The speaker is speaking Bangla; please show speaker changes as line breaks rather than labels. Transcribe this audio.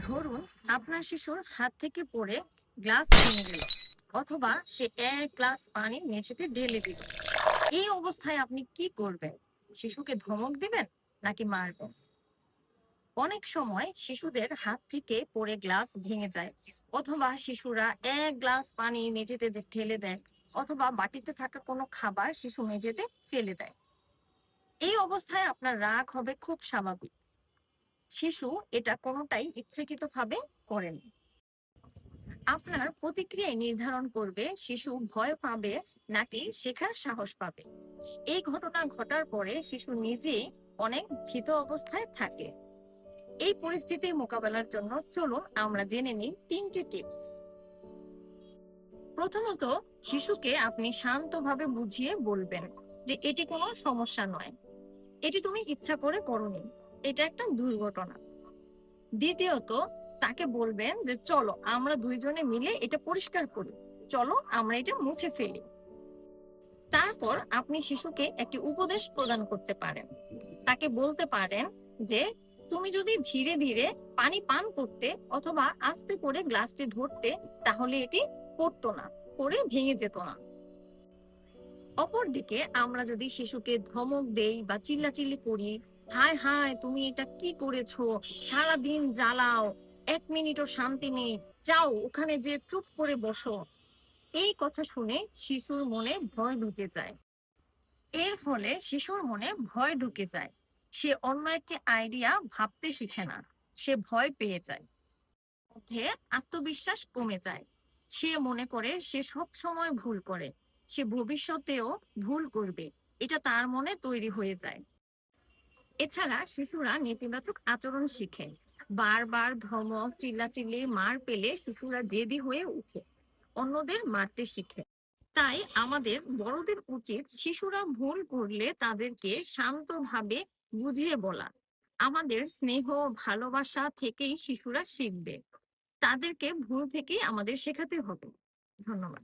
ধরুন আপনার শিশুর হাত থেকে পড়ে গ্লাস ভেঙে গেল, অথবা সে এক গ্লাস পানি মেঝেতে ঢেলে দিল। এই অবস্থায় আপনি কি করবেন? শিশুকে ধমক দিবেন নাকি মারবেন? অনেক সময় শিশুদের হাত থেকে পড়ে গ্লাস ভেঙে যায়, অথবা শিশুরা এক গ্লাস পানি মেঝেতে ঢেলে দেয়, অথবা বাটিতে থাকা কোনো খাবার শিশু মেঝেতে ফেলে দেয়। এই অবস্থায় আপনার রাগ হবে খুব স্বাভাবিক। শিশু এটা কোনোটাই ইচ্ছাকৃতভাবে করেনি। আপনার প্রতিক্রিয়ায় নির্ধারণ করবে শিশু ভয় পাবে নাকি শেখার সাহস পাবে। এই ঘটনা ঘটার পরে শিশু নিজেই অনেক ভীত অবস্থায় থাকে। এই পরিস্থিতি মোকাবেলার জন্য চলুন আমরা জেনে নিই 3টি টিপস। প্রথমত, শিশুকে আপনি শান্তভাবে বুঝিয়ে বলবেন যে এটি কোনো সমস্যা নয়, এটি তুমি ইচ্ছা করে করোনি, এটা একটা দুর্ঘটনা। দ্বিতীয়ত, তাকে বলবেন যে চলো আমরা দুইজনে মিলে এটা পরিষ্কার করি, চলো আমরা এটা মুছে ফেলি। তারপর আপনি শিশুকে একটি উপদেশ প্রদান করতে পারেন। তাকে বলতে পারেন যে তুমি যদি ধীরে ধীরে পানি পান করতে অথবা আস্তে করে গ্লাসটি ধরতে, তাহলে এটি পড়তো না, পড়ে ভেঙে যেত না। অপরদিকে আমরা যদি শিশুকে ধমক দেই বা চিল্লাচিল্লি করি, হায় হায় তুমি এটা কি করেছো, সারাদিন জ্বালাও, 1 মিনিটও শান্তি নেই, যাও ওখানে যে চুপ করে বসো, এই কথা শুনে শিশুর মনে ভয় ঢুকে যায়। এর ফলে শিশুর মনে ভয় ঢুকে যায়, সে অন্য একটি আইডিয়া ভাবতে শিখে না, সে ভয় পেয়ে যায়, মধ্যে আত্মবিশ্বাস কমে যায়। সে মনে করে সে সব সময় ভুল করে, সে ভবিষ্যতেও ভুল করবে, এটা তার মনে তৈরি হয়ে যায়। এছাড়া শিশুরা নেতিবাচক আচরণ শিখে। বারবার ধমক, চিল্লাচিল্লি, মার পেলে শিশুরা জেদি হয়ে উঠে, অন্যদের মারতে শিখে। তাই আমাদের বড়দের উচিত শিশুরা ভুল করলে তাদেরকে শান্তভাবে বুঝিয়ে বলা। আমাদের স্নেহ, ভালোবাসা থেকেই শিশুরা শিখবে। তাদেরকে ভুল থেকেই আমাদের শেখাতে হবে। ধন্যবাদ।